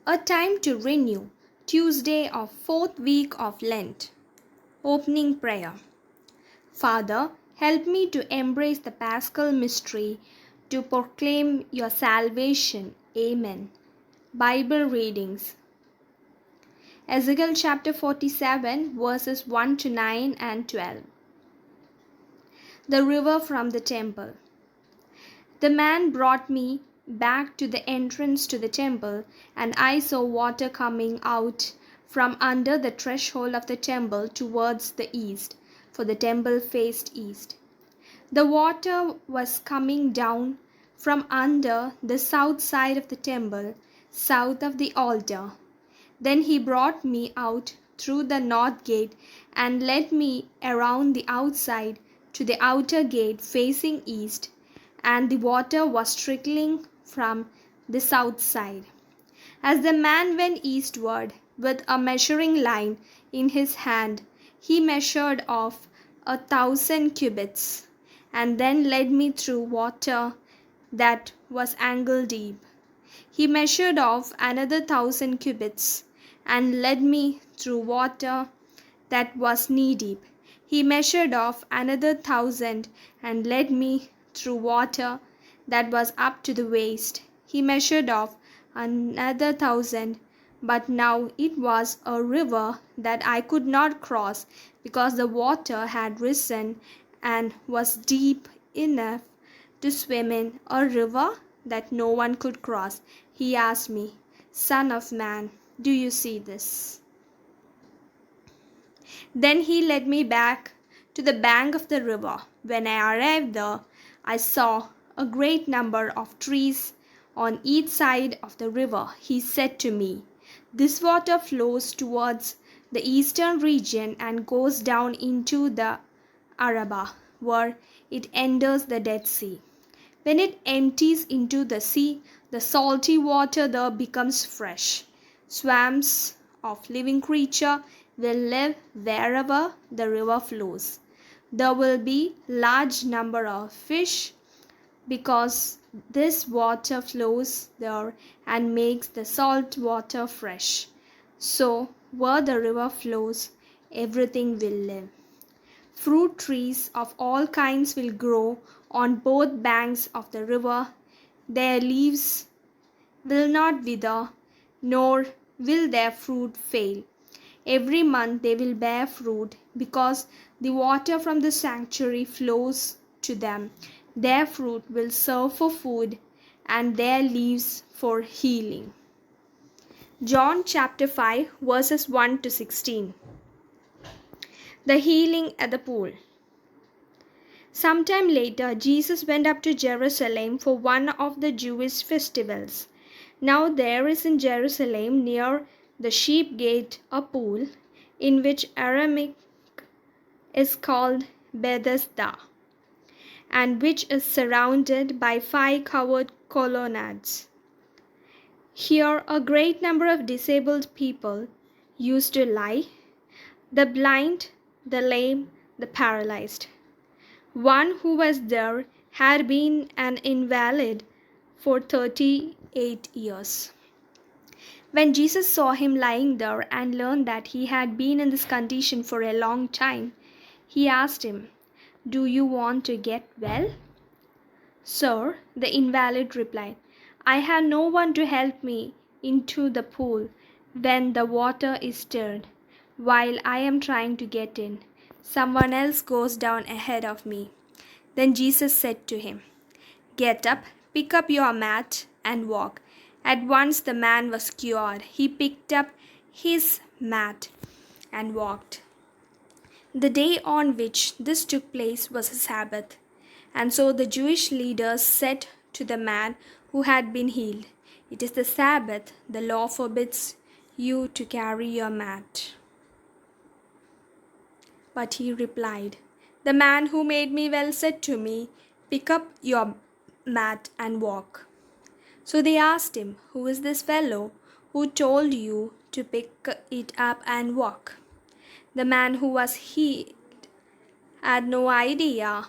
A time to renew. Tuesday of fourth week of Lent. Opening prayer. Father, help me to embrace the Paschal mystery, to proclaim your salvation. Amen. Bible readings. Ezekiel chapter 47 verses 1 to 9 and 12. The river from the temple. The man brought me back to the entrance to the temple, and I saw water coming out from under the threshold of the temple towards the east, for the temple faced east. The water was coming down from under the south side of the temple, south of the altar. Then he brought me out through the north gate and led me around the outside to the outer gate facing east, and the water was trickling from the south side. As the man went eastward with a measuring line in his hand, he measured off 1,000 cubits, and then led me through water that was ankle deep. He measured off another 1,000 cubits, and led me through water that was knee deep. He measured off another 1,000, and led me through water that was up to the waist. He measured off another 1,000, but now it was a river that I could not cross, because the water had risen and was deep enough to swim in. A river that no one could cross. He asked me, Son of man, do you see this? Then he led me back to the bank of the river. When I arrived there, I saw a great number of trees on each side of the river. He said to me, This water flows towards the eastern region and goes down into the Arabah, where it enters the Dead Sea. When it empties into the sea, the salty water there becomes fresh. Swarms of living creatures will live wherever the river flows. There will be large number of fish, because this water flows there and makes the salt water fresh. So where the river flows, everything will live. Fruit trees of all kinds will grow on both banks of the river. Their leaves will not wither, nor will their fruit fail. Every month they will bear fruit, because the water from the sanctuary flows to them. Their fruit will serve for food, and their leaves for healing. John chapter 5 verses 1 to 16. The healing at the pool. Sometime later, Jesus went up to Jerusalem for one of the Jewish festivals. Now there is in Jerusalem near the sheep gate a pool, in which Aramaic is called Bethesda, and which is surrounded by 5 covered colonnades. Here a great number of disabled people used to lie: the blind, the lame, the paralyzed. One who was there had been an invalid for 38 years. When Jesus saw him lying there and learned that he had been in this condition for a long time, he asked him, Do you want to get well? Sir, the invalid replied, I have no one to help me into the pool when the water is stirred. While I am trying to get in, someone else goes down ahead of me. Then Jesus said to him, Get up, pick up your mat, and walk. At once the man was cured. He picked up his mat and walked. The day on which this took place was a Sabbath. And so the Jewish leaders said to the man who had been healed, It is the Sabbath. The law forbids you to carry your mat. But he replied, The man who made me well said to me, Pick up your mat and walk. So they asked him, Who is this fellow who told you to pick it up and walk? The man who was healed had no idea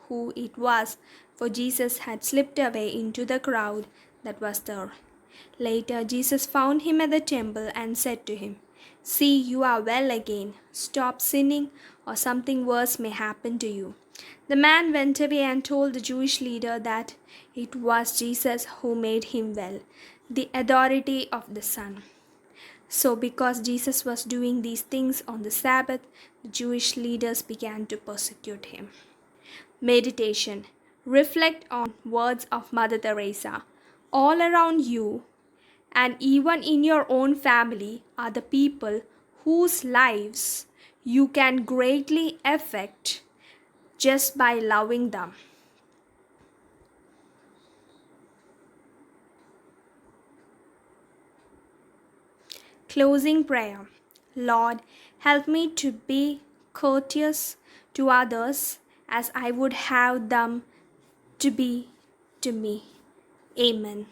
who it was, for Jesus had slipped away into the crowd that was there. Later, Jesus found him at the temple and said to him, "See, you are well again. Stop sinning, or something worse may happen to you." The man went away and told the Jewish leader that it was Jesus who made him well, the authority of the Son. So, because Jesus was doing these things on the Sabbath, the Jewish leaders began to persecute him. Meditation. Reflect on words of Mother Teresa. All around you and even in your own family are the people whose lives you can greatly affect just by loving them. Closing prayer. Lord, help me to be courteous to others as I would have them to be to me. Amen.